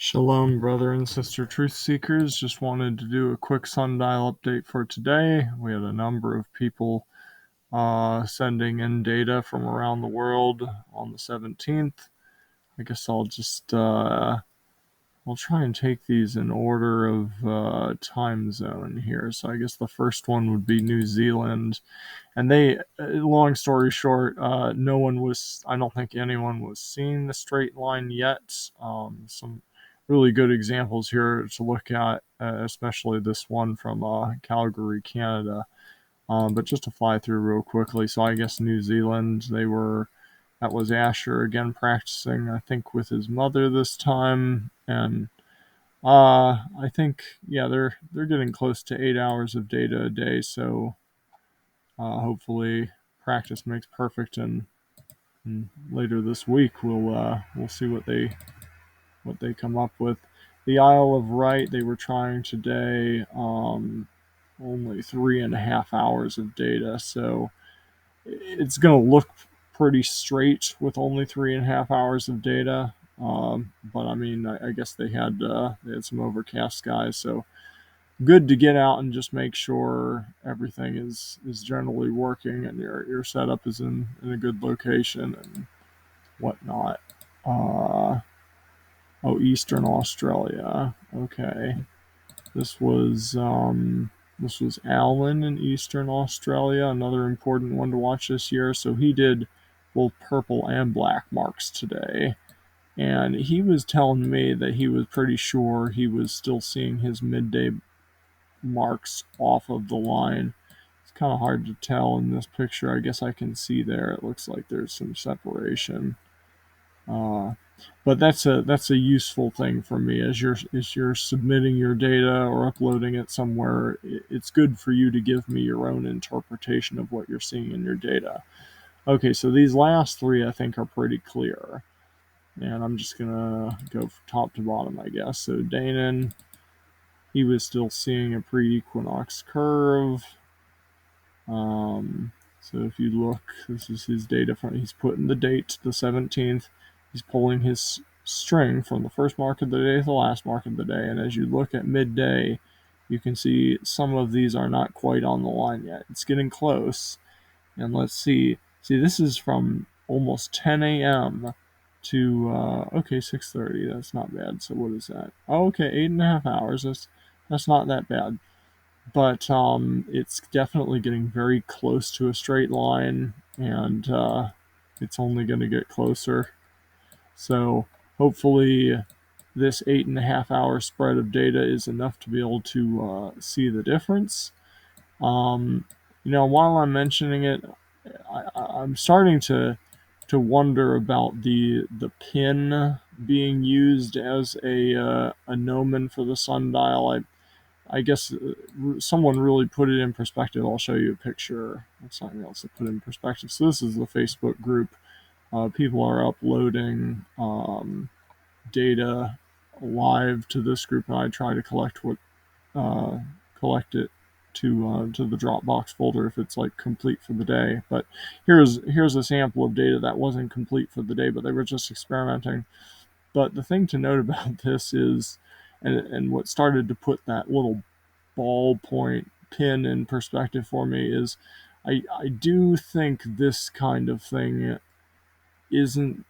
Shalom, brother and sister truth seekers. Just wanted to do a quick sundial update for today. We had a number of people sending in data from around the world on the 17th. I guess I'll try and take these in order of time zone here. So I guess the first one would be New Zealand. And long story short, no one was, I don't think anyone was seeing the straight line yet. Some really good examples here to look at, especially this one from Calgary, Canada. But just to fly through real quickly, so I guess New Zealand, that was Asher again practicing, I think, with his mother this time. And I think, yeah, they're getting close to 8 hours of data a day, so hopefully practice makes perfect, and later this week we'll see what they come up with. The Isle of Wight, they were trying today, only 3.5 hours of data, so it's going to look pretty straight with only 3.5 hours of data. But I mean, I guess they had some overcast skies, so good to get out and just make sure everything is generally working and your setup is in a good location and whatnot. Uh, oh, Eastern Australia. Okay, this was this was Alan in Eastern Australia, another important one to watch this year. So he did both purple and black marks today. And he was telling me that he was pretty sure he was still seeing his midday marks off of the line. It's kind of hard to tell in this picture. I guess I can see there. It looks like there's some separation. Uh, but that's a useful thing for me as you're submitting your data or uploading it somewhere. It's good for you to give me your own interpretation of what you're seeing in your data. Okay, so these last three I think are pretty clear, and I'm just gonna go from top to bottom, I guess. So Danon, he was still seeing a pre-equinox curve. So if you look, this is his data from, he's putting the date, the 17th. He's pulling his string from the first mark of the day to the last mark of the day. And as you look at midday, you can see some of these are not quite on the line yet. It's getting close. And let's see. See, this is from almost 10 a.m. to, okay, 6:30. That's not bad. So what is that? Oh, okay, 8.5 hours. That's not that bad, but it's definitely getting very close to a straight line, and it's only going to get closer. So hopefully, this 8.5 hour spread of data is enough to be able to see the difference. While I'm mentioning it, I'm starting to wonder about the pin being used as a gnomon for the sundial. I guess someone really put it in perspective. I'll show you a picture of something else to put in perspective. So this is the Facebook group. People are uploading data live to this group, and I try to uh, collect it to the Dropbox folder if it's like complete for the day. But here's a sample of data that wasn't complete for the day, but they were just experimenting. But the thing to note about this is, and what started to put that little ballpoint pin in perspective for me is, I do think this kind of thing isn't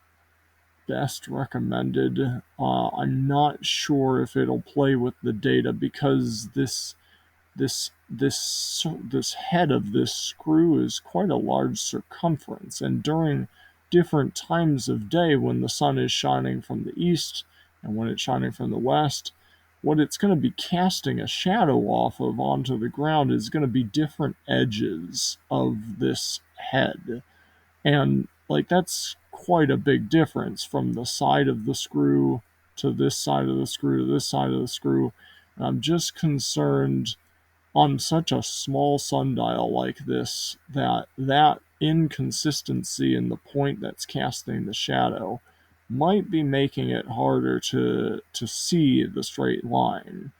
best recommended. I'm not sure if it'll play with the data because this head of this screw is quite a large circumference, and during different times of day when the sun is shining from the east and when it's shining from the west, what it's going to be casting a shadow off of onto the ground is going to be different edges of this head. And like that's quite a big difference from the side of the screw to this side of the screw to this side of the screw. And I'm just concerned on such a small sundial like this that inconsistency in the point that's casting the shadow might be making it harder to see the straight line,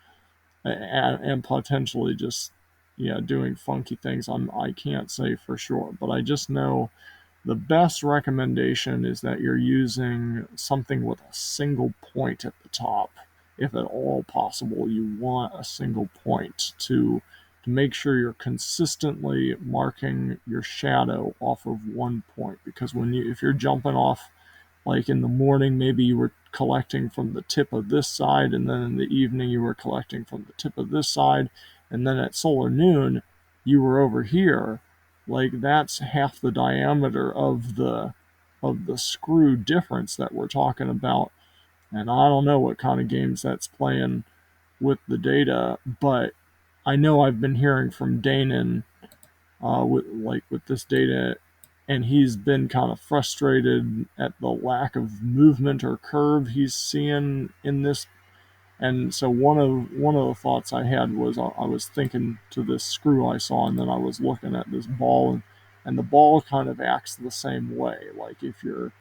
and potentially just, yeah, doing funky things. I can't say for sure, but I just know The best recommendation is that you're using something with a single point at the top. If at all possible, you want a single point to make sure you're consistently marking your shadow off of one point, because if you're jumping off, like in the morning, maybe you were collecting from the tip of this side, and then in the evening you were collecting from the tip of this side, and then at solar noon you were over here. Like, that's half the diameter of the screw difference that we're talking about. And I don't know what kind of games that's playing with the data, but I know I've been hearing from Danon with this data, and he's been kind of frustrated at the lack of movement or curve he's seeing in this. And so one of the thoughts I had was, I was thinking to this screw I saw, and then I was looking at this ball, and the ball kind of acts the same way. Like, if you're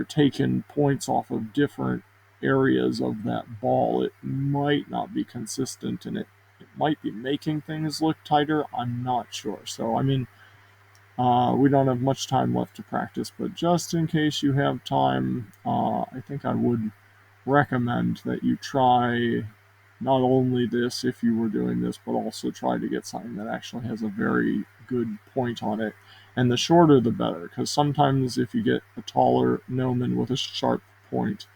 taking points off of different areas of that ball, it might not be consistent, and it might be making things look tighter. I'm not sure. So, I mean, we don't have much time left to practice, but just in case you have time, I think I would recommend that you try not only this if you were doing this, but also try to get something that actually has a very good point on it. And the shorter the better, because sometimes if you get a taller gnomon with a sharp point,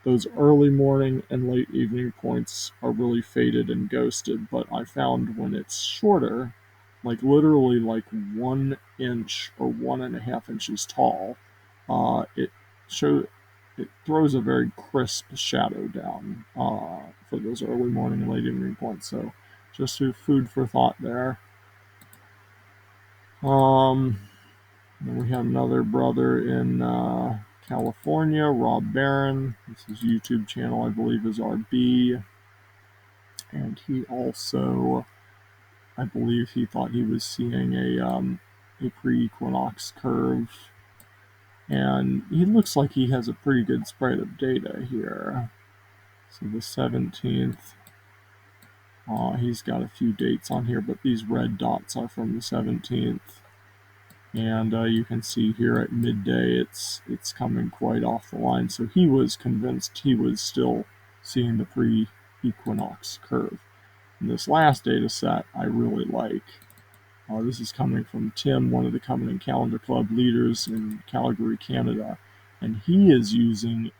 those early morning and late evening points are really faded and ghosted. But I found when it's shorter, like literally like 1 inch or 1.5 inches tall, it show it throws a very crisp shadow down for those early morning and late evening points. So just food for thought there. Um, Then we have another brother in California, Rob Barron. This is YouTube channel, I believe, is RB. And he also, I believe, he thought he was seeing a pre-equinox curve. And he looks like he has a pretty good spread of data here. So the 17th, he's got a few dates on here, but these red dots are from the 17th. And you can see here at midday it's coming quite off the line. So he was convinced he was still seeing the pre-equinox curve. And this last data set I really like. This is coming from Tim, one of the Covenant Calendar Club leaders in Calgary, Canada. And he is using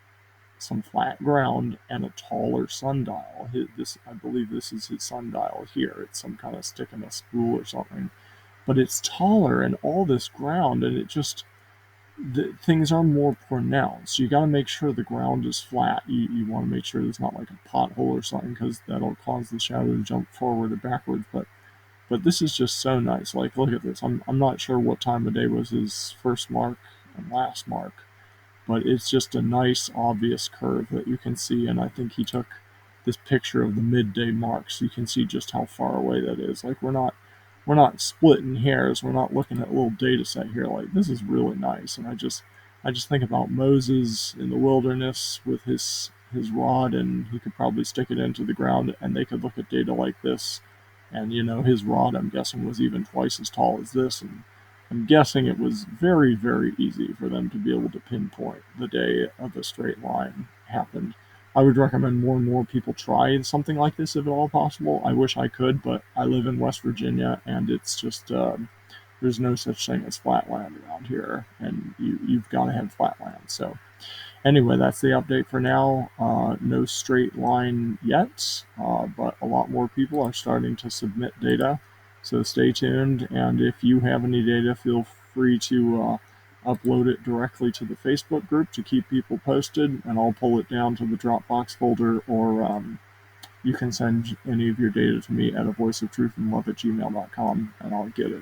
some flat ground and a taller sundial. I believe this is his sundial here. It's some kind of stick in a spool or something, but it's taller and all this ground, and things are more pronounced. You got to make sure the ground is flat. You want to make sure there's not like a pothole or something, because that'll cause the shadow to jump forward or backwards. But this is just so nice. Like, look at this. I'm not sure what time of day was his first mark and last mark, but it's just a nice, obvious curve that you can see. And I think he took this picture of the midday mark, so you can see just how far away that is. Like, we're not splitting hairs. We're not looking at a little data set here. Like, this is really nice. And I just think about Moses in the wilderness with his rod, and he could probably stick it into the ground, and they could look at data like this. And his rod, I'm guessing, was even twice as tall as this, and I'm guessing it was very, very easy for them to be able to pinpoint the day of a straight line happened. I would recommend more and more people try something like this if at all possible. I wish I could, but I live in West Virginia, and it's just there's no such thing as flat land around here, and you've got to have flat land. So anyway, that's the update for now. No straight line yet, but a lot more people are starting to submit data. So stay tuned, and if you have any data, feel free to upload it directly to the Facebook group to keep people posted, and I'll pull it down to the Dropbox folder, or you can send any of your data to me at avoiceoftruthandlove@gmail.com, and I'll get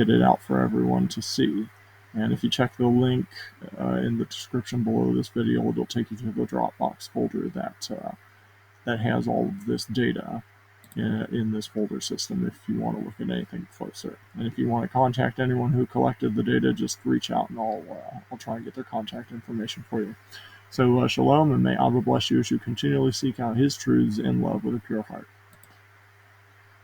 it out for everyone to see. And if you check the link in the description below this video, it'll take you to the Dropbox folder that has all of this data in this folder system if you want to look at anything closer. And if you want to contact anyone who collected the data, just reach out, and I'll try and get their contact information for you. So shalom, and may Abba bless you as you continually seek out his truths in love with a pure heart.